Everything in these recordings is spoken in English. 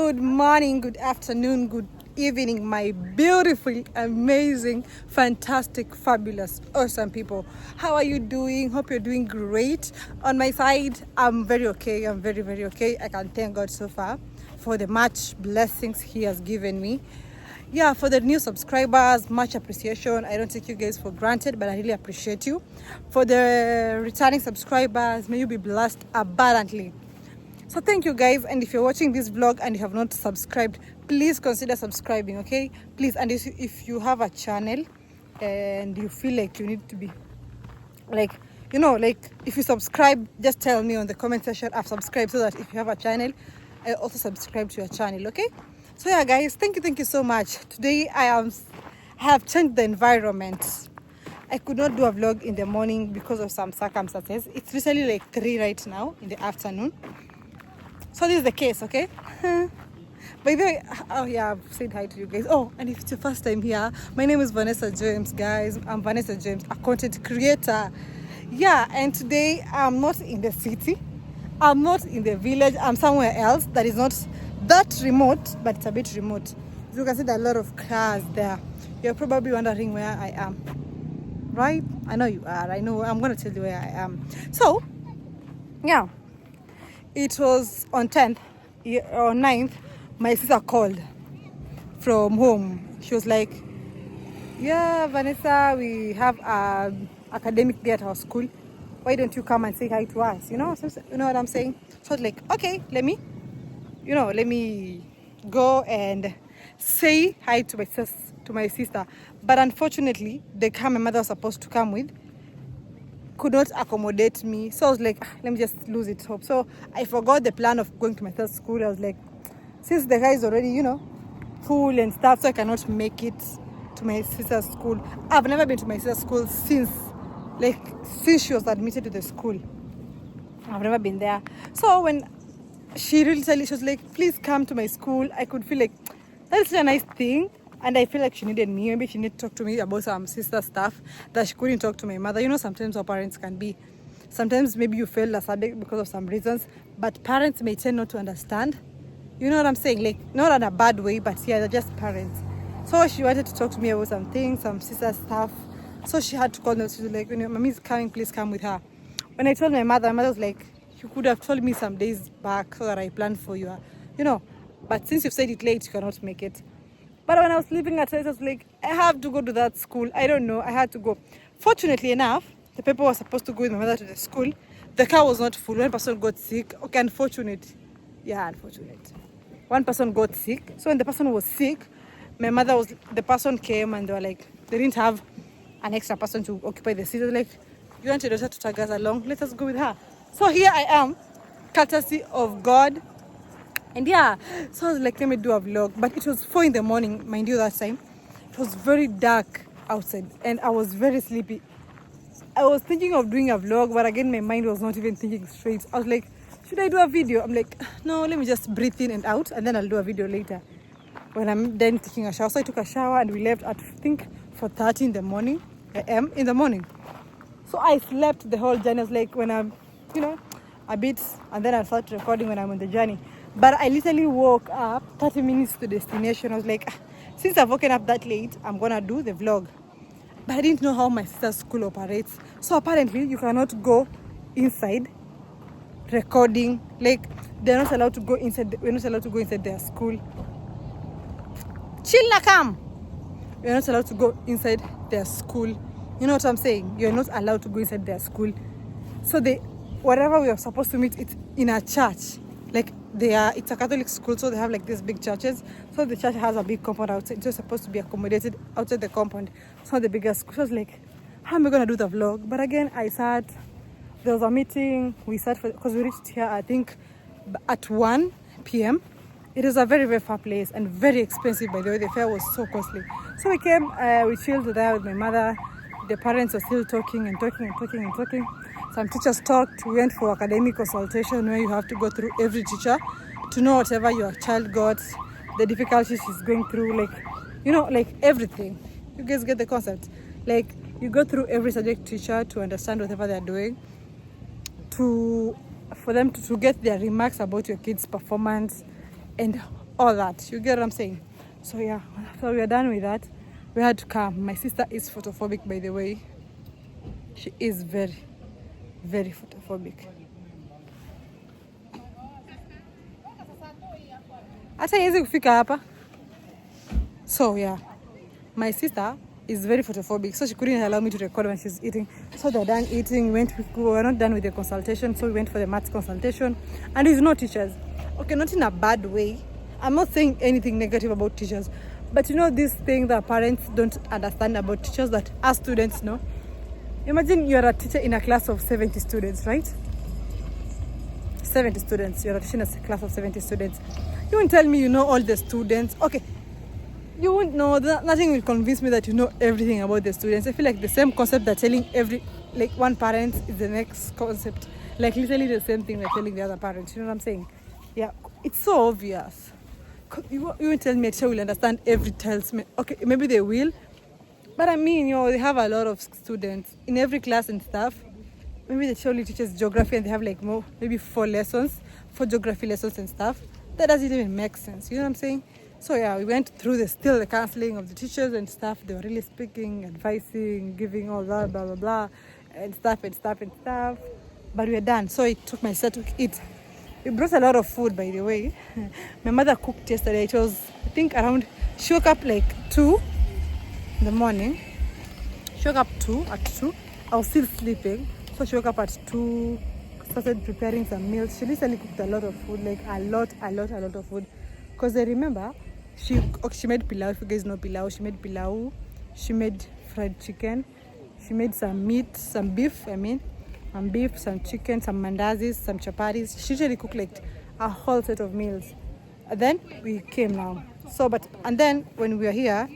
Good morning, good afternoon, good evening, my beautiful, amazing, fantastic, fabulous, awesome people. How are you doing? Hope you're doing great. On my side, I'm very okay. I'm very, very okay. I can thank God so far for the much blessings He has given me. Yeah, for the new subscribers, much appreciation. I don't take you guys for granted, but I really appreciate you. For the returning subscribers, may you be blessed abundantly. So thank you guys, and if you're watching this vlog and you have not subscribed, please consider subscribing, okay? Please, and if you have a channel and you feel like you need to be like, if you subscribe, just tell me on the comment section I've subscribed, so that if you have a channel, I also subscribe to your channel, okay? So yeah guys, thank you so much. Today I have changed the environment. I could not do a vlog in the morning because of some circumstances. It's literally like 3 right now in the afternoon. So this is the case, okay? By the way, oh yeah, I've said hi to you guys. Oh, and if it's your first time here, my name is Vanessa James, guys. I'm Vanessa James, a content creator. Yeah, and today I'm not in the city. I'm not in the village. I'm somewhere else that is not that remote, but it's a bit remote. As you can see, there are a lot of cars there. You're probably wondering where I am, right? I know you are. I know. I'm going to tell you where I am. So, yeah. It was on 10th or 9th, my sister called from home. She was like, yeah, Vanessa, we have an academic day at our school. Why don't you come and say hi to us? You know what I'm saying? So I was like, okay, let me go and say hi to my sister. But unfortunately, the car my mother was supposed to come with could not accommodate me. So I was like, let me just lose it hope. So I forgot the plan of going to my sister's school. I was like, since the guy is already, full and stuff, so I cannot make it to my sister's school. I've never been to my sister's school since she was admitted to the school. I've never been there. So when she was like, please come to my school, I could feel like that's a nice thing. And I feel like she needed me. Maybe she needed to talk to me about some sister stuff that she couldn't talk to my mother. Sometimes our parents can be. Sometimes maybe you fail a subject because of some reasons, but parents may tend not to understand. You know what I'm saying? Like, not in a bad way, but yeah, they're just parents. So she wanted to talk to me about some things, some sister stuff. So she had to call me. She was like, mommy's coming, please come with her. When I told my mother was like, you could have told me some days back so that I planned for you. But since you've said it late, you cannot make it. But when I was leaving at night, I was like, I have to go to that school. I don't know. I had to go. Fortunately enough, the people were supposed to go with my mother to the school. The car was not full. One person got sick. Okay, unfortunate. Yeah, unfortunate. One person got sick. So when the person was sick, the person came and they were like, they didn't have an extra person to occupy the seat. They were like, you want your daughter to tag us along? Let us go with her. So here I am, courtesy of God. And yeah, so I was like, let me do a vlog. But it was 4 in the morning, mind you, that time. It was very dark outside and I was very sleepy. I was thinking of doing a vlog, but again, my mind was not even thinking straight. I was like, should I do a video? I'm like, no, let me just breathe in and out and then I'll do a video later when I'm done taking a shower. So I took a shower and we left at, I think, 4:30 in the morning, a.m. in the morning. So I slept the whole journey. I was like, when I'm, a bit, and then I'll start recording when I'm on the journey. But I literally woke up 30 minutes to destination. I was like, since I've woken up that late, I'm going to do the vlog. But I didn't know how my sister's school operates. So apparently, you cannot go inside recording. Like, they're not allowed to go inside. We're not allowed to go inside their school. Chill, Nakam. We're not allowed to go inside their school. You know what I'm saying? You're not allowed to go inside their school. So whatever we are supposed to meet, it's in a church. Like, it's a Catholic school, so they have like these big churches. So the church has a big compound outside. It's just supposed to be accommodated outside the compound. It's not the biggest school. So I was like, how am I going to do the vlog? But again, I sat. There was a meeting. We sat because we reached here, I think, at 1 p.m. It is a very, very far place and very expensive, by the way. The fare was so costly. So we came, we chilled there with my mother. The parents were still talking and talking and talking and talking. Some teachers talked. We went for academic consultation where you have to go through every teacher to know whatever your child got, the difficulties she's going through, like everything. You guys get the concept? Like, you go through every subject teacher to understand whatever they're doing, for them to get their remarks about your kids' performance and all that. You get what I'm saying? So yeah, so we are done with that. We had to come. My sister is photophobic, by the way. She is very, very photophobic. Hata haiwezi kufika hapa. So yeah, my sister is very photophobic, so she couldn't allow me to record when she's eating. So they're done eating. We were not done with the consultation, so we went for the maths consultation. And there's no teachers. Okay, not in a bad way. I'm not saying anything negative about teachers, but you know this thing that parents don't understand about teachers that us students know. Imagine you're a teacher in a class of 70 students, right? 70 students. You're a teacher in a class of 70 students. You won't tell me you know all the students. Okay, you won't know. Nothing will convince me that you know everything about the students. I feel like the same concept they're telling like one parent is the next concept. Like literally the same thing they're telling the other parents. You know what I'm saying? Yeah, it's so obvious. You won't tell me a teacher will understand every child's. Okay, maybe they will. But I mean, you know, they have a lot of students in every class and stuff. Maybe the teacher only teaches geography and they have like maybe 4 geography lessons and stuff. That doesn't even make sense. You know what I'm saying? So yeah, we went through the counseling of the teachers and stuff. They were really speaking, advising, giving all that, blah, blah, blah, and stuff. But we were done. So it took my sister to eat. We brought a lot of food, by the way. My mother cooked yesterday. It was, I think, she woke up like 2 in the morning. She woke up at 2. I was still sleeping. So she woke up at 2, started preparing some meals. She literally cooked a lot of food, like a lot of food. Because I remember, she made pilau. If you guys know pilau, she made pilau. She made fried chicken. She made some meat, some beef, some chicken, some mandazis, some chapatis. She usually cooked like a whole set of meals. And then we came now. And then when we were here,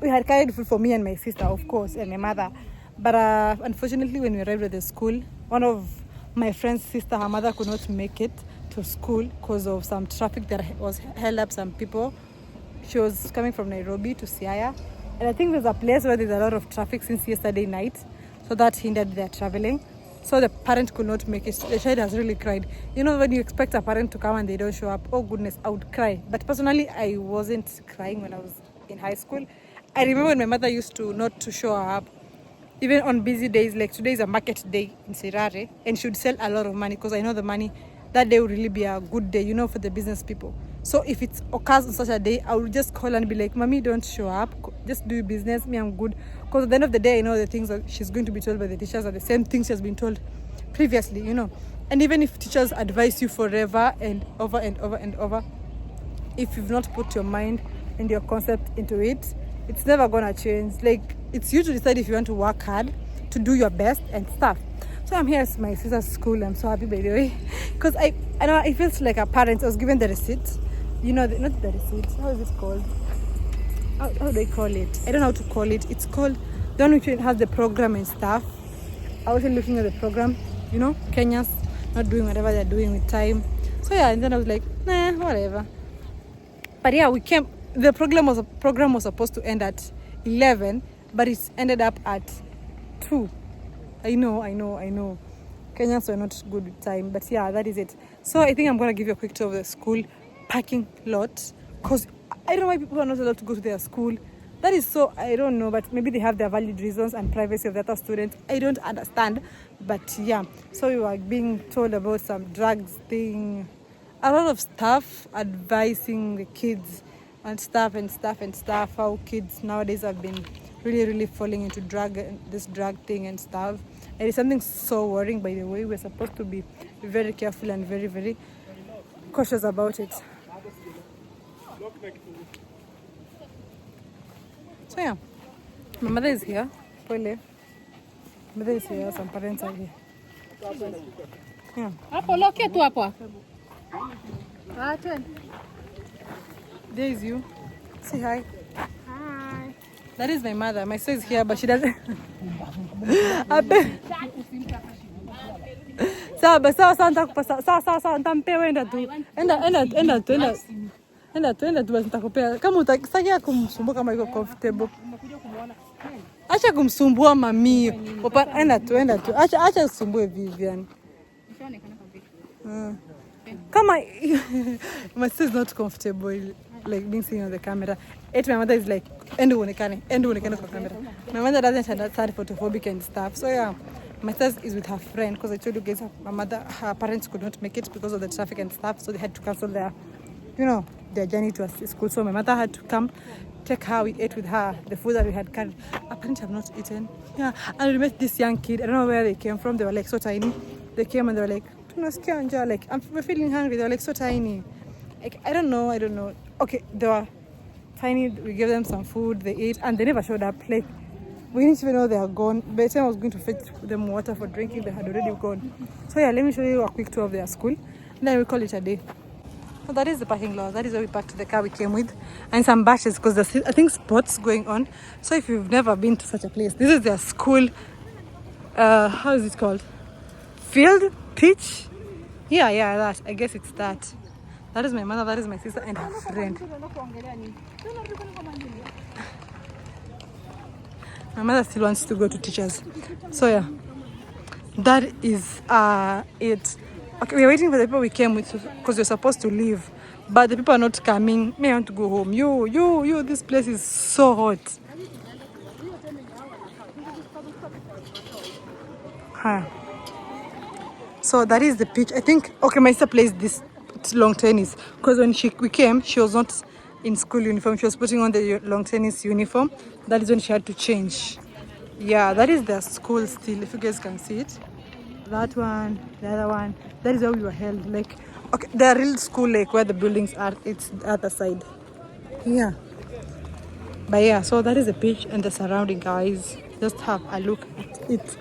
we had carried food for me and my sister, of course, and my mother. But unfortunately, when we arrived at the school, one of my friend's sister, her mother could not make it to school because of some traffic that was held up some people. She was coming from Nairobi to Siaya. And I think there's a place where there's a lot of traffic since yesterday night. So that hindered their traveling. So the parent could not make it. The child has really cried. You know, when you expect a parent to come and they don't show up, oh goodness, I would cry. But personally, I wasn't crying when I was in high school. I remember when my mother used to not to show her up. Even on busy days, like today is a market day in Sirare, and she would sell a lot of money because I know the money that day would really be a good day, you know, for the business people. So if it occurs on such a day, I would just call and be like, Mommy, don't show up. Just do business. Me, I'm good. Because at the end of the day, I know the things that she's going to be told by the teachers are the same things she has been told previously, you know. And even if teachers advise you forever and over and over and over, if you've not put your mind and your concept into it, it's never gonna change. Like, it's you to decide if you want to work hard, to do your best and stuff. So I'm here at my sister's school. I'm so happy, by the way, because I know it feels like a parent. I was given the receipt, you know, not the receipt. How is it called? How do they call it? I don't know how to call it. It's called the one which has the program and stuff. I was looking at the program, you know, Kenyans not doing whatever they're doing with time. So yeah, and then I was like, nah, whatever. But yeah, we came. The program was supposed to end at 11, but it ended up at 2. I know. Kenyans were not good with time, but yeah, that is it. So I think I'm going to give you a quick tour of the school parking lot, because I don't know why people are not allowed to go to their school. That is so, I don't know, but maybe they have their valid reasons and privacy of the other students. I don't understand, but yeah. So we were being told about some drugs thing, a lot of stuff, advising the kids and stuff, how kids nowadays have been really falling into this drug thing and stuff. And it's something so worrying, by the way. We're supposed to be very careful and very cautious about it. So yeah, my mother is here. Pole. Mother is here, some parents are here. Yeah. There is you. Say hi. Hi. That is my mother. My sister is here, but she doesn't. Sawa nitampe wenda tu. Enda tu basi nitakupea. Kama utakisanya kumsumbua kama iko comfortable. Acha kumsumbua mami. Enda tu. Acha usumbue Vivian. Come on. My sister is not comfortable like being seen on the camera. My mother is like, endo uonekane kwa camera. My mother doesn't understand photophobic and stuff. So yeah, my sister is with her friend because I told you guys her parents could not make it because of the traffic and stuff. So they had to cancel their journey to school. So my mother had to come take her. We ate with her the food that we had carried. Apparently I've not eaten. Yeah, and we met this young kid. I don't know where they came from. They were like so tiny. They came and they were like, like, we're feeling hungry. They were like so tiny. Like, I don't know. Okay, they were tiny. We gave them some food. They ate and they never showed up. Like, we didn't even know they are gone. By the time I was going to fetch them water for drinking, they had already gone. So yeah, let me show you a quick tour of their school. And then we call it a day. So that is the parking lot. That is where we parked the car we came with. And some batches because there's, I think, sports going on. So if you've never been to such a place, this is their school. How is it called? Field? Pitch? Yeah, that. I guess it's that. That is my mother, that is my sister and her friend. My mother still wants to go to teachers. So yeah, that is it. Okay, we're waiting for the people we came with because we're supposed to leave. But the people are not coming. Me, I want to go home. Yo, this place is so hot. Huh. So that is the pitch. I think, okay, my sister plays this long tennis because when we came, she was not in school uniform. She was putting on the long tennis uniform. That is when she had to change. Yeah, that is their school still, if you guys can see it. That one, the other one. That is where we were held. Like, okay, the real school, like where the buildings are, it's the other side. Yeah. But yeah, so that is the pitch and the surrounding, guys. Just have a look at it.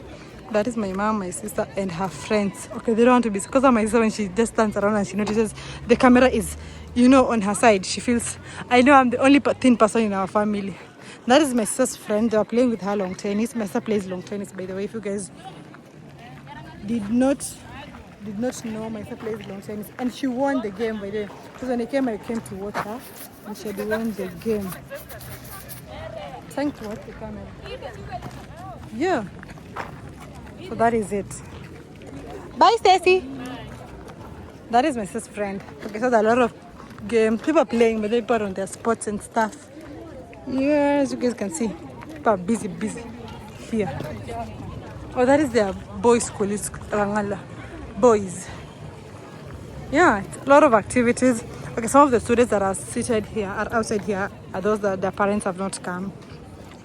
That is my mom, my sister, and her friends. Okay, they don't want to be, because of my sister, when she just turns around and she notices the camera is, on her side, she feels, I know I'm the only thin person in our family. That is my sister's friend. They are playing with her long tennis. My sister plays long tennis, by the way, if you guys did not know, my sister plays long tennis. And she won the game, by the way. Because when I came to watch her, and she had won the game. Thanks to watch the camera. Yeah. So that is it. Bye, Stacy. That is my sister's friend. Okay, so there are a lot of games. People are playing, but they put on their sports and stuff. Yeah, as you guys can see, people are busy here. Oh, that is their boys' school. It's Rangala. Boys. Yeah, it's a lot of activities. Okay, some of the students that are seated here, are outside here, are those that their parents have not come.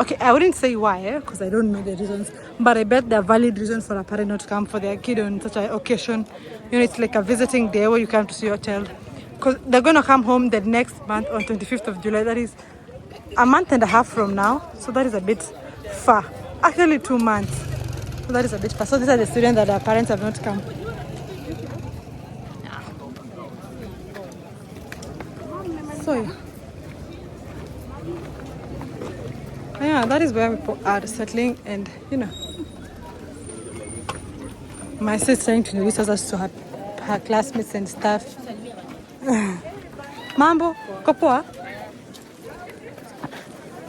Okay, I wouldn't say why, because I don't know the reasons, but I bet there are valid reasons for a parent not to come for their kid on such an occasion. It's like a visiting day where you come to see your child. Because they're going to come home the next month on 25th of July. That is a month and a half from now. So that is a bit far. Actually, 2 months. So that is a bit far. So these are the students that their parents have not come. So yeah, that is where people are settling, and my sister trying to introduce us to her classmates and stuff. Mambo, kopoa.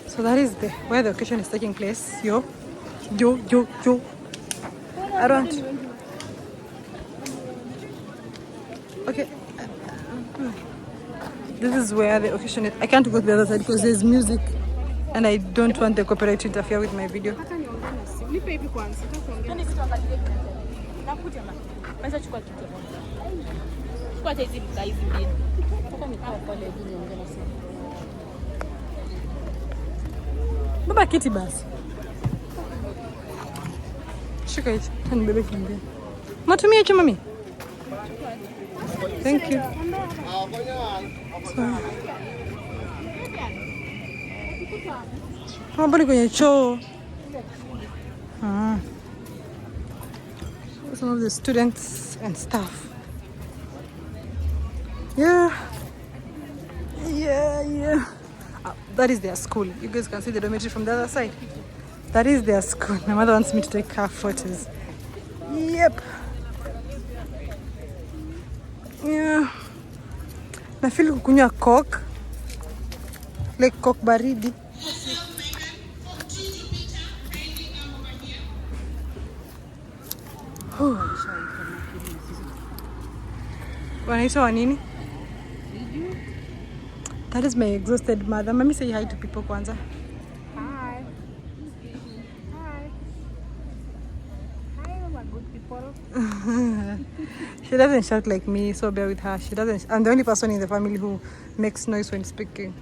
So that is where the occasion is taking place. Yo. I don't. Okay. This is where the occasion is. I can't go to the other side because there's music. And I don't want the copyright to interfere with my video. Baba kiti basi. Shika hichi. Hani bebe kimbia. Matumia hicho mami. Thank you. Hapa ni kwenye choo. Some of the students and staff. Yeah. That is their school. You guys can see the dormitory from the other side. That is their school. My mother wants me to take her photos. Yep. Yeah. Na feel kukunywa coke. Like coke baridi. Wanaitwa wa nini? Sijui. That is my exhausted mother. Mami, say hi to people kwanza. Hi. Hi. Hi, my good people. She doesn't shout like me, so bear with her. She doesn't. I'm the only person in the family who makes noise when speaking.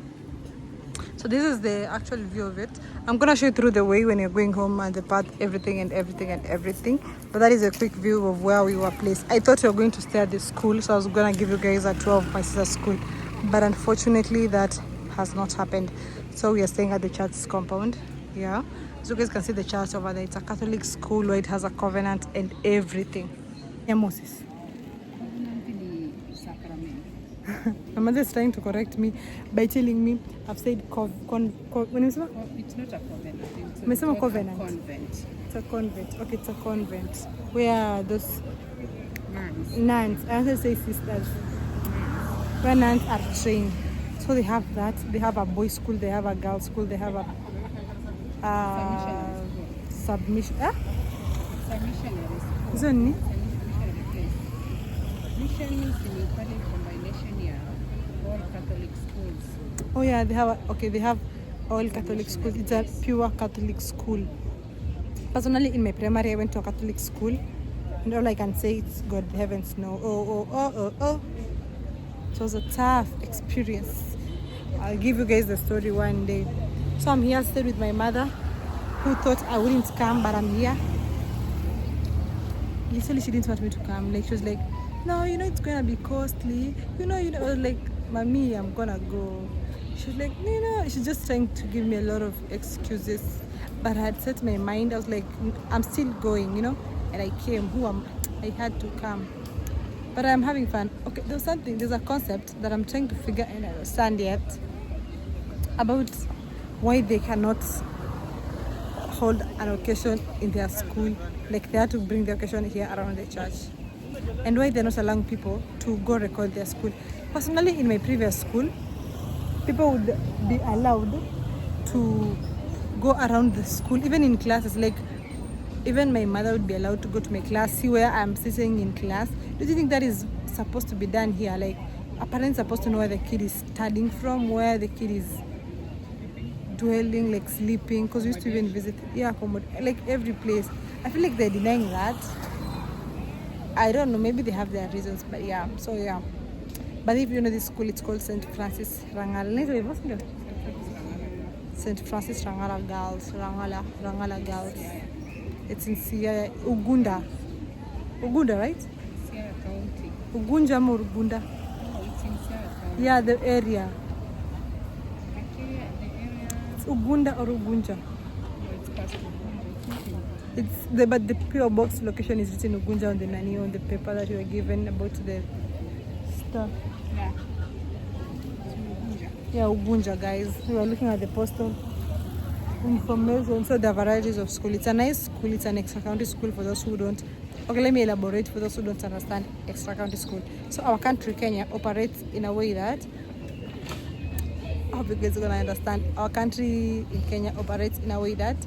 So this is the actual view of it. I'm gonna show you through the way when you're going home and the path, everything and everything and everything. But that is a quick view of where we were placed. I thought we were going to stay at the school, so I was gonna give you guys a tour of my sister's school. But unfortunately, that has not happened. So we are staying at the church's compound. Yeah. So you guys can see the church over there. It's a Catholic school where it has a covenant and everything. Yeah, Moses. My mother is trying to correct me by telling me I've said when you say It's not a covenant. It's a covenant. Convent. It's a convent. Okay, it's a convent. Where those Nuns. nuns, I want to say sisters, where nuns are trained. So they have that. They have a boys' school, they have a girls' school, they have a submission. Missionary school. Is it me? Mission means ni pale combination ya all Catholic schools. Oh yeah, they have they have all Catholic schools. It's a pure Catholic school. Personally, in my primary, I went to a Catholic school, and all I can say is God heavens no. Oh. It was a tough experience. I'll give you guys the story one day. So I'm here, stayed with my mother, who thought I wouldn't come, but I'm here. Literally, she didn't want me to come. Like, she was like, no, it's gonna be costly. I was like, Mommy, I'm gonna go. She was like, no. She's just trying to give me a lot of excuses. But I had set my mind. I was like, I'm still going, And I came. I had to come. But I'm having fun. Okay, there's a concept that I'm trying to figure and understand yet about why they cannot hold an occasion in their school. Like, they have to bring the occasion here around the church. And why they're not allowing people to go record their school. Personally, in my previous school, people would be allowed to go around the school, even in classes. Like, even my mother would be allowed to go to my class, see where I'm sitting in class. Do you think that is supposed to be done here? Like, a parent is supposed to know where the kid is studying from, where the kid is dwelling, like sleeping, because we used to even visit, like every place. I feel like they're denying that. I don't know, maybe they have their reasons, but yeah. But if you know this school, it's called St. Francis Rangala. St. Francis Rangala Girls, Rangala Girls. It's in Sierra Ugunda, right? Sierra County. Ugunja or Ugunda? Oh, it's in Sierra County. Yeah, the area. Actually, the area. It's Ugunda or Ugunja? No, it's past Ugunda. But the PO box location is written Ugunja on the paper that you were given about the stuff. Yeah. It's Ugunda. Yeah, Ugunja, guys. We were looking at the postal information. So there are varieties of school. It's a nice school. It's an extra county school for those who don't. Okay, let me elaborate for those who don't understand extra county school. So our country, Kenya, operates in a way that, I hope you guys are gonna understand. Our country in Kenya operates in a way that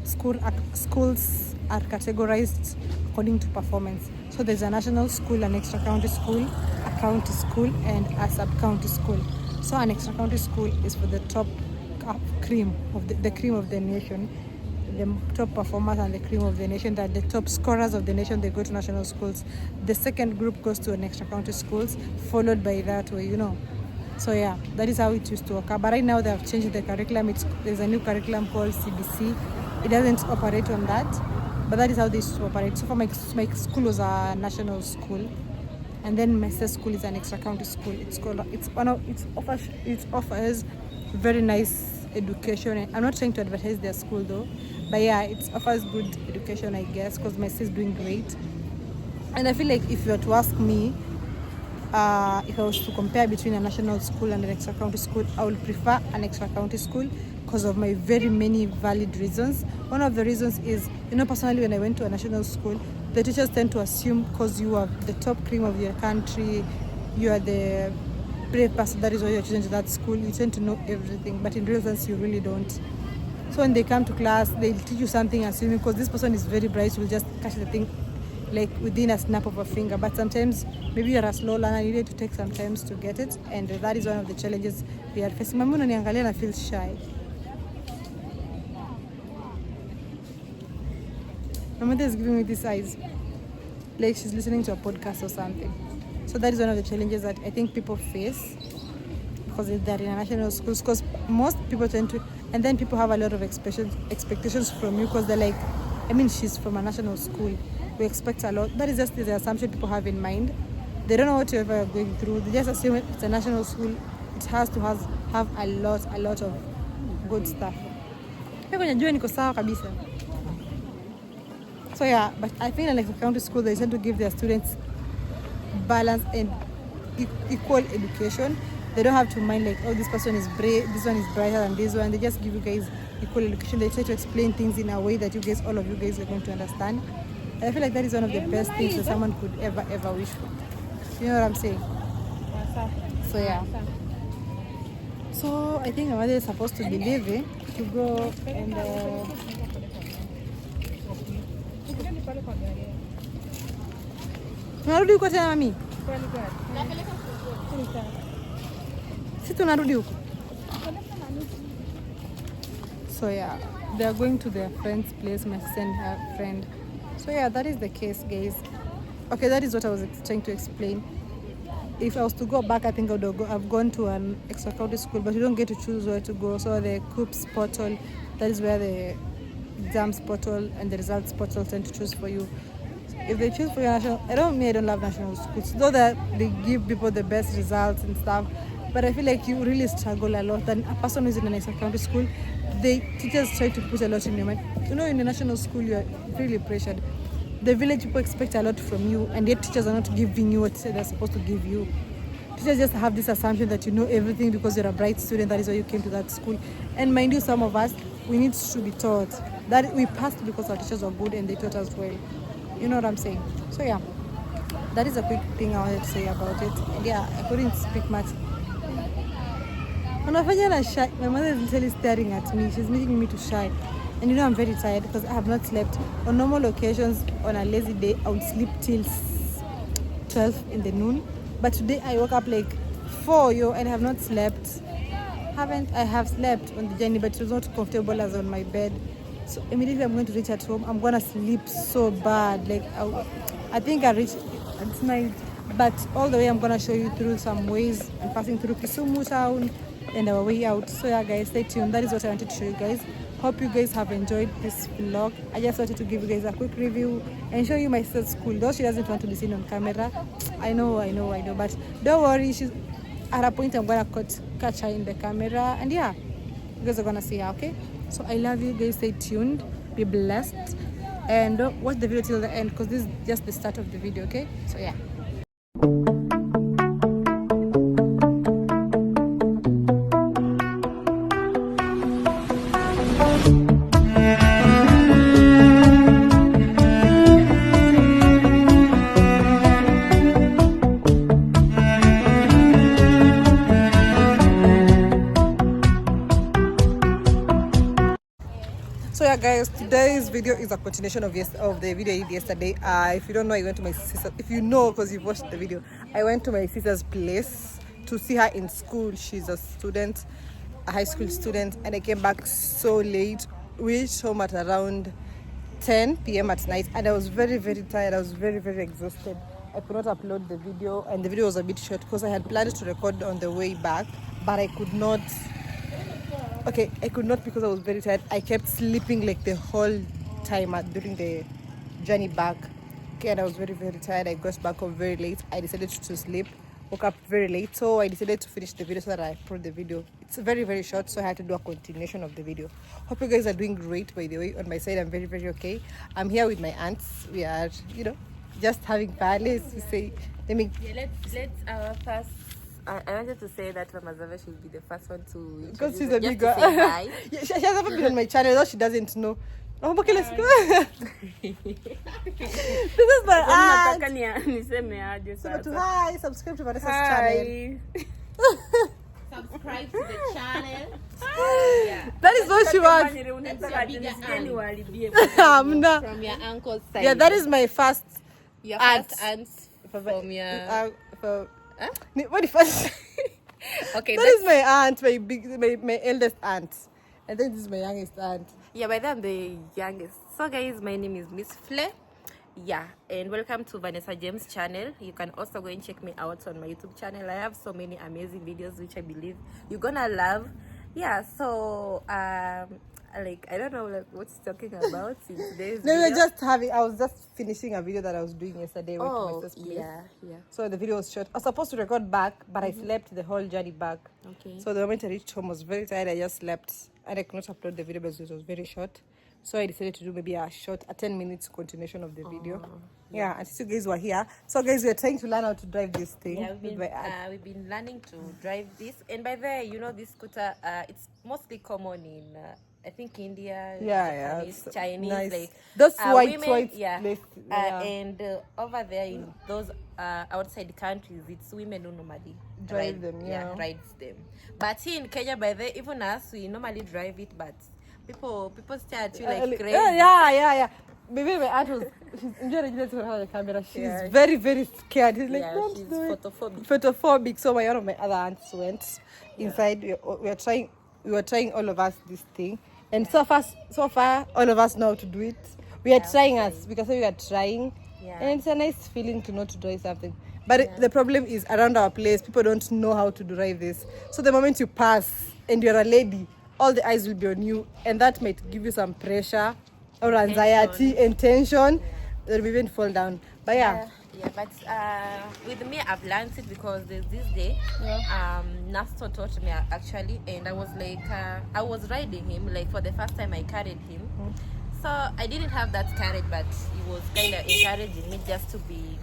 schools are categorized according to performance. So there's a national school, an extra county school, a county school, and a sub-county school. So an extra county school is for the top cream of the cream of the nation, the top performers and the cream of the nation, that the top scorers of the nation, they go to national schools. The second group goes to an extra county schools, followed by that way, So yeah, that is how it used to work. But right now they have changed the curriculum. There's a new curriculum called CBC. It doesn't operate on that, but that is how they used to operate. So for my school was a national school, and then my sister's school is an extra county school. It offers very nice education. I'm not trying to advertise their school though, but yeah, it offers good education, I guess, because my sister's doing great. And I feel like if you were to ask me, if I was to compare between a national school and an extra county school, I would prefer an extra county school because of my very many valid reasons. One of the reasons is, personally, when I went to a national school, the teachers tend to assume because you are the top cream of your country, you are the brave person, that is why you're chosen to that school, you tend to know everything, but in real sense you really don't. So when they come to class, they'll teach you something assuming because this person is very bright, you'll just catch the thing like within a snap of a finger, but sometimes maybe you're a slow learner, you need to take some time to get it, and that is one of the challenges we are facing. Mama unaniangalia na feel shy. My mother is giving me these eyes like she's listening to a podcast or something. So that is one of the challenges that I think people face because they're in national schools, because most people tend to, and then people have a lot of expectations from you because they're like, I mean, she's from a national school, we expect a lot. That is just the assumption people have in mind. They don't know what you're ever going through. They just assume it's a national school, it has to have a lot of good stuff. So yeah, but I feel like the county school, they tend to give their students balance and equal education. They don't have to mind like, oh, this person is brave, this one is brighter than this one. They just give you guys equal education. They try to explain things in a way that all of you guys are going to understand. And I feel like that is one of the best things that someone could ever wish for. You know what I'm saying? So yeah. So I think my mother is supposed to be leaving to go and tunarudi huko tena mami? Si tunarudi huko. So yeah, they are going to their friend's place, my sister and her friend. So yeah, that is the case, guys. Okay, that is what I was trying to explain. If I was to go back, I think I've gone to an extra county school, but you don't get to choose where to go. So the COOPS portal, that is where the exams portal and the results portal tend to choose for you. If they choose for your national, I don't love national schools, though that they give people the best results and stuff, but I feel like you really struggle a lot. And a person who's in an extra county school, the teachers try to put a lot in your mind. You know, in a national school, you're really pressured. The village people expect a lot from you, and yet teachers are not giving you what they're supposed to give you. Teachers just have this assumption that you know everything because you're a bright student, that is why you came to that school. And mind you, some of us, we need to be taught. That we passed because our teachers were good and they taught us well. You know what I'm saying? So yeah, that is a quick thing I wanted to say about it. And yeah, I couldn't speak much. My mother is literally staring at me. She's making me to shy. And you know, I'm very tired because I have not slept. On normal occasions, on a lazy day, I would sleep till 12 in the noon. But today I woke up like 4, and I have not slept. I have slept on the journey, but it was not comfortable as on my bed. So immediately I'm going to reach at home. I'm gonna sleep so bad. Like I think I reached at night, but all the way I'm gonna show you through some ways. I'm passing through Kisumu town and our way out. So yeah, guys, stay tuned. That is what I wanted to show you guys. Hope you guys have enjoyed this vlog. I just wanted to give you guys a quick review and show you my sister's school. Though she doesn't want to be seen on camera. I know, but don't worry. She's at a point I'm gonna catch her in the camera, and yeah, you guys are gonna see her. Okay. So I love you guys. Stay tuned. Be blessed. And don't watch the video till the end because this is just the start of the video. Okay. So yeah. So yeah, guys, today's video is a continuation of the video I did yesterday. If you don't know, I went to my sister. If you know, because you've watched the video, I went to my sister's place to see her in school. She's a student, a high school student, and I came back so late. We reached home at around 10 p.m. at night, and I was very, very tired. I was very, very exhausted. I could not upload the video, and the video was a bit short because I had planned to record on the way back, but I could not. Okay, I could not because I was very tired. I kept sleeping like the whole time during the journey back. Okay, and I was very, very tired. I got back home very late. I decided to sleep. Woke up very late, so I decided to finish the video so that I upload the video. It's very, very short, so I had to do a continuation of the video. Hope you guys are doing great, by the way. On my side, I'm very, very okay. I'm here with my aunts. We are, just having fun. Let's say, let's first. I wanted to say that Mama Zave should be the first one to, because she's a big girl. Yeah, she has never been on my channel, though she doesn't know. Oh, okay, let's go. This is my aunt. So hi, subscribe to Vanessa's channel. Subscribe to the channel. Yeah. That is what she wants. From your uncle's side. Yeah, that is my first Your aunt. first aunts For from your... for Huh? what the first? Okay, That is my aunt, my eldest aunt. And then this is my youngest aunt. yeah, by then I'm the youngest. So guys, my name is Miss Fle. Yeah, and welcome to Vanessa James channel. You can also go and check me out on my YouTube channel. I have so many amazing videos which I believe you're gonna love. Yeah, so like I don't know like what's talking about in today's No, video. I was just finishing a video that I was doing yesterday. Went to my Oh, sister's place. yeah. So the video was short. I was supposed to record back, but I slept the whole journey back. Okay. So the moment I reached home, I was very tired. I just slept, and I could not upload the video because it was very short. So I decided to do maybe a 10 minutes continuation of the video. Yeah, and since you guys were here, so guys, we're trying to learn how to drive this thing. Yeah, with my aunt. we've been learning to drive this, and by the way, you know, this scooter, it's mostly common in I think India, Yeah, Japanese, it's Chinese, nice. like Those women, white yeah, place, yeah. and over there in those outside countries, it's women who normally Drive them, yeah. rides them. But here in Kenya, by the way, even us, we normally drive it, but people stare at you like crazy. Yeah. Maybe my aunt was, she's enjoying the camera. She's Yeah. very, very scared. He's like, Yeah, don't she's do it. photophobic. So one of my other aunts went inside. We were trying all of us this thing, and so far all of us know how to do it. We are trying us because we are trying, Yeah. and it's a nice feeling to know to drive something. But the problem is around our place, people don't know how to drive this. So the moment you pass and you're a lady, all the eyes will be on you, and that might give you some pressure or anxiety and tension. That will even fall down. But yeah. But with me, I've learned it because there's this day, Nasto taught me actually, and I was like, I was riding him, like for the first time I carried him. So I didn't have that courage, but he was kind of encouraging me just to be,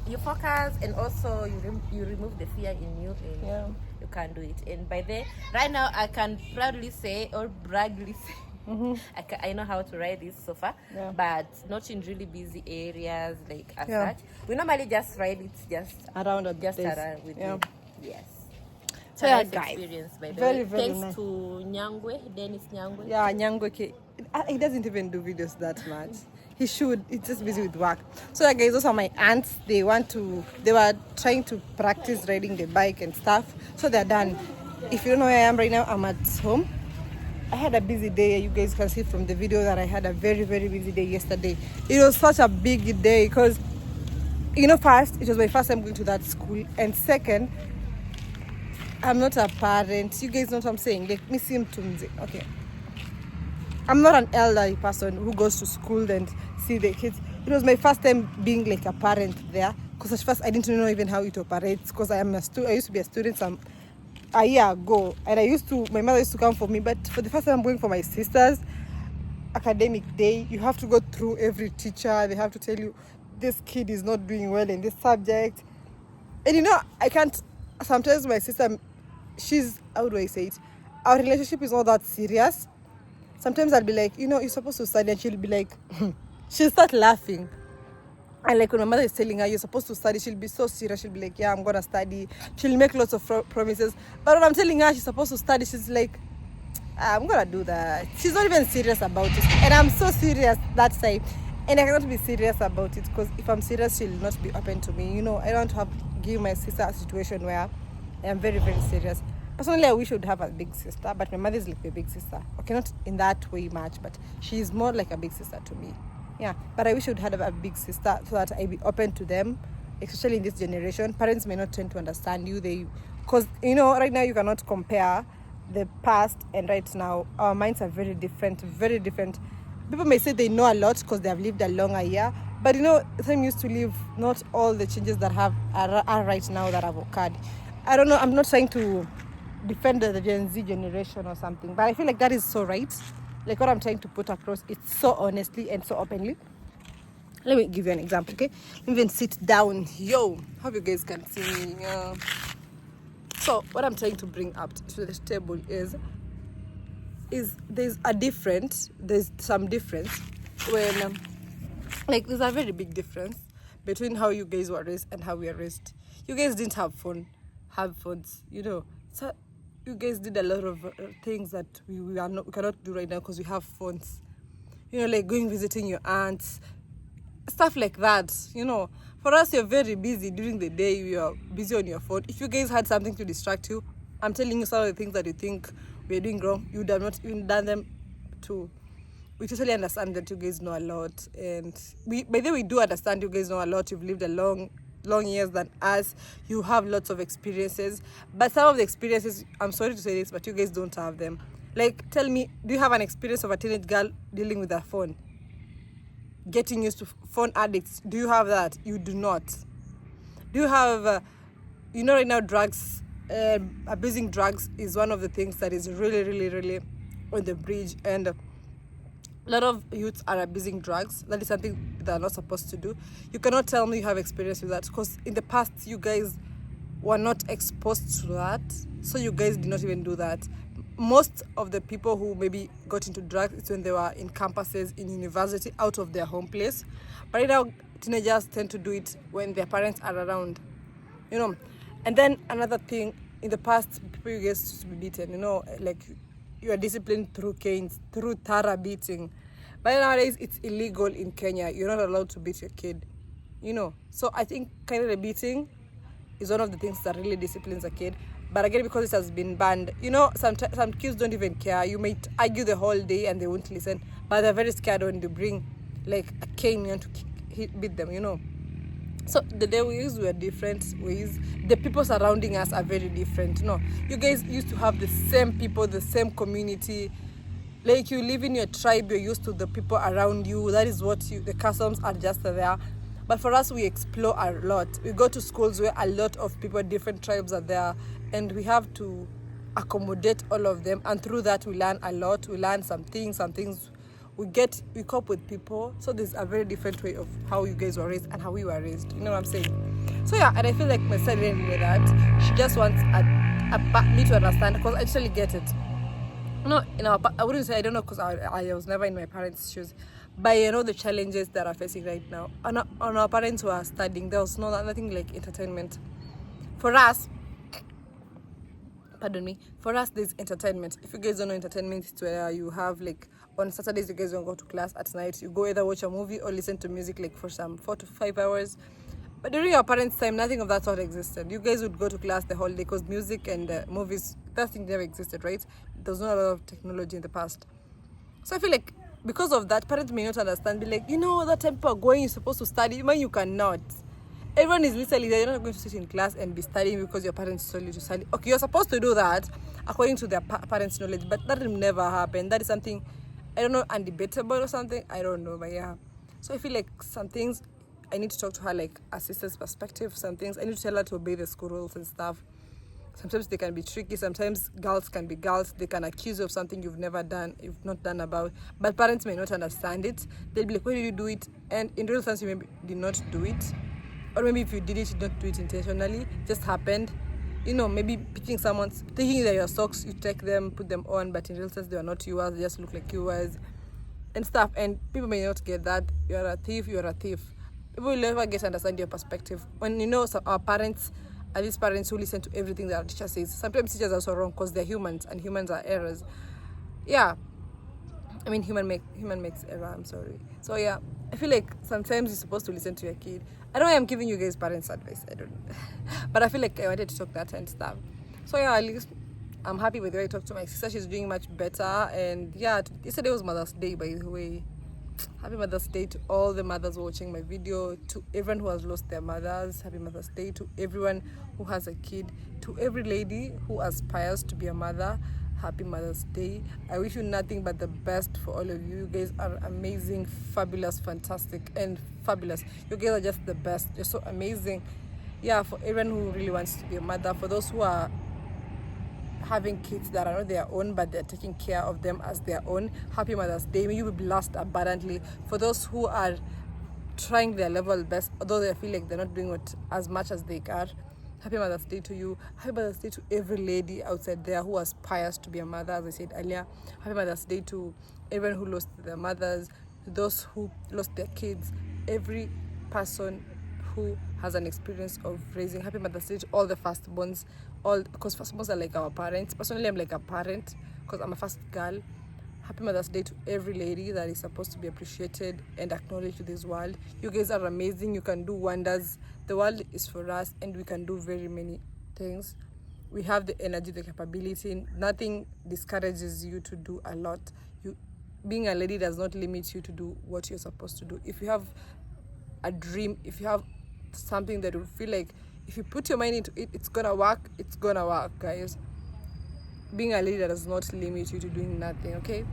you focus, and also you remove the fear in you, and you can do it. And by the right now, I can proudly say or braggly say, I know how to ride this so far, but not in really busy areas like as such. We normally just ride it just around with you. Yes. So nice guys, experience by the very, way. very Thanks nice. to Nyangwe, Dennis Nyangwe. Yeah, Nyangwe, he doesn't even do videos that much. He should. He's just busy with work. So yeah, guys, those are my aunts. They were trying to practice riding the bike and stuff. So they're done. If you don't know where I am right now, I'm at home. I had a busy day. You guys can see from the video that I had a very, very busy day yesterday. It was such a big day because, first, it was my first time going to that school. And second, I'm not a parent. You guys know what I'm saying? Like, me seem to me. Okay. I'm not an elderly person who goes to school and see the kids. It was my first time being like a parent there. Because at first, I didn't know even how it operates. Because I used to be a student a year ago, and my mother used to come for me, but for the first time I'm going for my sister's academic day. You have to go through every teacher. They have to tell you this kid is not doing well in this subject, and I can't. Sometimes my sister, how do I say it, our relationship is not that serious. Sometimes I'll be like, you're supposed to study, and she'll be like she'll start laughing. And like when my mother is telling her, you're supposed to study, she'll be so serious. She'll be like, yeah, I'm going to study. She'll make lots of promises. But when I'm telling her she's supposed to study, she's like, I'm going to do that. She's not even serious about it. And I'm so serious that time. And I cannot be serious about it because if I'm serious, she'll not be open to me. I don't have give my sister a situation where I am very, very serious. Personally, I wish I would have a big sister, but my mother is like a big sister. Okay, not in that way much, but she's more like a big sister to me. Yeah, but I wish I would have a big sister so that I'd be open to them, especially in this generation. Parents may not tend to understand you. Because, right now you cannot compare the past and right now. Our minds are very different, very different. People may say they know a lot because they have lived a longer year. But, the time used to live, not all the changes that are right now that have occurred. I don't know, I'm not trying to defend the Gen Z generation or something, but I feel like that is so right. Like what I'm trying to put across, it's so honestly and so openly. Let me give you an example, okay? Even sit down. Hope you guys can see me. So what I'm trying to bring up to the table is there's some difference when, there's a very big difference between how you guys were raised and how we are raised. You guys didn't have phones, So you guys did a lot of things that we cannot do right now because we have phones. Like visiting your aunts. stuff like that, you know. For us, you're very busy during the day, you're busy on your phone. If you guys had something to distract you, I'm telling you, some of the things that you think we're doing wrong, you would have not even done them too. We totally understand that you guys know a lot, and by the way, we do understand you guys know a lot. You've lived a long years than us. You have lots of experiences, but some of the experiences, I'm sorry to say this, but you guys don't have them. Like, tell me, do you have an experience of a teenage girl dealing with a phone, getting used to phone addicts? Do you have that? You do not. Do you have you know, right now drugs, abusing drugs is one of the things that is really on the bridge, and a lot of youths are abusing drugs. That is something they're not supposed to do. You cannot tell me you have experience with that, because in the past you guys were not exposed to that, so you guys did not even do that. Most of the people who maybe got into drugs is when they were in campuses, in university, out of their home place. But right now, teenagers tend to do it when their parents are around, you know. And then another thing, in the past, people you guys used to be beaten, you know, like you are disciplined through canes, through thorough beating. But nowadays, it's illegal in Kenya. You're not allowed to beat your kid, you know. So I think kind of the beating is one of the things that really disciplines a kid. But again, because it has been banned, you know, some kids don't even care. You might argue the whole day and they won't listen, but they're very scared when they bring like a cane and to beat them, you know. So the ways were different ways. The people surrounding us are very different. You know, you guys used to have the same people, the same community. Like, you live in your tribe, you're used to the people around you. That is what the customs are just there. But for us, we explore a lot. We go to schools where a lot of people, different tribes are there, and we have to accommodate all of them. And through that, we learn a lot. We learn some things we cope with people. So there's a very different way of how you guys were raised and how we were raised. You know what I'm saying? So yeah, and I feel like my son didn't know that. She just wants me to understand, because I actually get it. No, I wouldn't say I don't know, because I was never in my parents' shoes. But you know the challenges that are facing right now. On our parents who are studying, there was nothing like entertainment. For us, there's entertainment. If you guys don't know, entertainment is where you have, like, on Saturdays you guys don't go to class. At night you go either watch a movie or listen to music, like for some 4 to 5 hours. But during your parents' time, nothing of that sort existed. You guys would go to class the whole day, because music and movies, that thing never existed, right? There was not a lot of technology in the past. So I feel like because of that, parents may not understand. Be like, you know, that time people are going, you're supposed to study. Man, you cannot. Everyone is literally there. You're not going to sit in class and be studying because your parents told you to study. Okay, you're supposed to do that according to their parents' knowledge, but that will never happen. That is something, I don't know, undebatable or something. I don't know, but yeah. So I feel like some things I need to talk to her like a sister's perspective. Some things I need to tell her to obey the school rules and stuff. Sometimes they can be tricky. Sometimes girls can be girls. They can accuse you of something you've not done about. But parents may not understand it. They'll be like, why did you do it? And in real sense, you maybe did not do it. Or maybe if you did it, you did not do it intentionally. It just happened. You know, maybe thinking that your socks, you take them, put them on, but in real sense, they are not yours. They just look like yours and stuff. And people may not get that. You're a thief. People will never get to understand your perspective. When, you know, our parents are these parents who listen to everything that our teacher says. Sometimes teachers are also wrong, because they're humans and humans are errors. Yeah. I mean, human makes error, I'm sorry. So yeah, I feel like sometimes you're supposed to listen to your kid. I don't know why I'm giving you guys parents advice, I don't know. But I feel like I wanted to talk that and stuff. So yeah, at least I'm happy with the way I talked to my sister. She's doing much better. And yeah, yesterday was Mother's Day, by the way. Happy Mother's Day to all the mothers watching my video, to everyone who has lost their mothers. Happy Mother's Day to everyone who has a kid, to every lady who aspires to be a mother. Happy Mother's Day. I wish you nothing but the best for all of you. You guys are amazing, fabulous, fantastic, and fabulous. You guys are just the best. You're so amazing. Yeah, for everyone who really wants to be a mother, for those who are having kids that are not their own, but they're taking care of them as their own. Happy Mother's Day. May you be blessed abundantly. For those who are trying their level best, although they feel like they're not doing it as much as they can, happy Mother's Day to you. Happy Mother's Day to every lady outside there who aspires to be a mother, as I said earlier. Happy Mother's Day to everyone who lost their mothers, to those who lost their kids, every person who has an experience of raising. Happy Mother's Day to all the firstborns, because firstborns are like our parents. Personally, I'm like a parent because I'm a first girl. Happy Mother's Day to every lady that is supposed to be appreciated and acknowledged to this world. You guys are amazing. You can do wonders. The world is for us, and we can do very many things. We have the energy, the capability. Nothing discourages you to do a lot. Being a lady does not limit you to do what you're supposed to do. If you have a dream, if you have something that you feel like if you put your mind into it, it's gonna work, guys. Being a lady does not limit you to doing nothing, okay?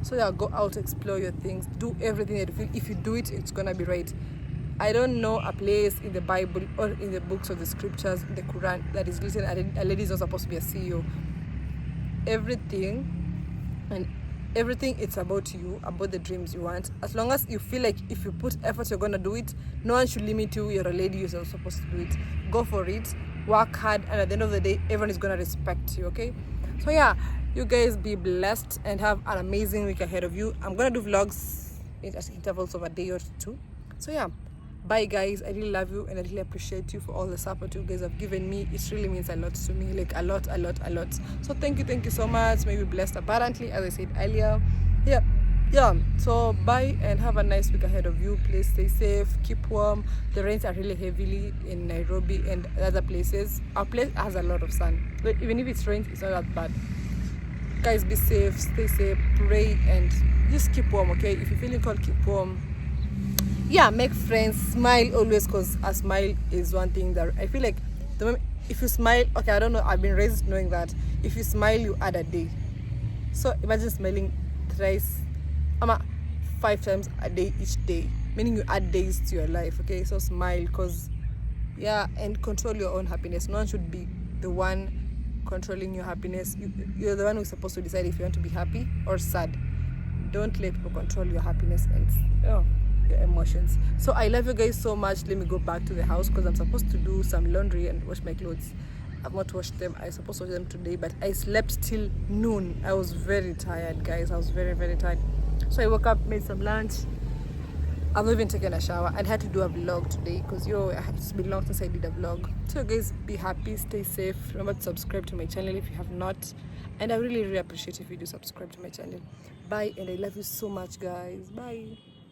So yeah, go out, explore your things, do everything that you feel. If you do it, it's gonna be right. I don't know a place in the Bible or in the books of the scriptures, in the Quran, that is written a lady is not supposed to be a CEO. Everything it's about you, about the dreams you want. As long as you feel like if you put effort, you're gonna do it. No one should limit you. You're a lady, you're supposed to do it. Go for it, work hard, and at the end of the day, everyone is gonna respect you, okay? So yeah, you guys be blessed and have an amazing week ahead of you. I'm gonna do vlogs at intervals of a day or two. So yeah, bye guys. I really love you and I really appreciate you for all the support you guys have given me. It really means a lot to me, like a lot. So thank you so much. May you be blessed abundantly, as I said earlier. Yeah, so bye and have a nice week ahead of you. Please stay safe, keep warm. The rains are really heavily in Nairobi and other places. Our place has a lot of sun, but even if it's rains, it's not that bad. Guys, be safe, stay safe, pray, and just keep warm, okay? If you're feeling cold, keep warm. Yeah, make friends, smile always, because a smile is one thing that I feel like if you smile, okay, I don't know, I've been raised knowing that if you smile, you add a day. So imagine smiling thrice, 5 times a day each day, meaning you add days to your life, okay? So smile, because and control your own happiness. No one should be the one controlling your happiness. You're the one who's supposed to decide if you want to be happy or sad. Don't let people control your happiness and your emotions. So I love you guys so much. Let me go back to the house because I'm supposed to do some laundry and wash my clothes. I've not washed them. I supposed to wash them today, but I slept till noon. I was very tired, guys. I was very, very tired. So I woke up, made some lunch. I've not even taken a shower. I had to do a vlog today because it's been long since I did a vlog. So guys, be happy, stay safe. Remember to subscribe to my channel if you have not. And I really, really appreciate if you do subscribe to my channel. Bye, and I love you so much, guys. Bye.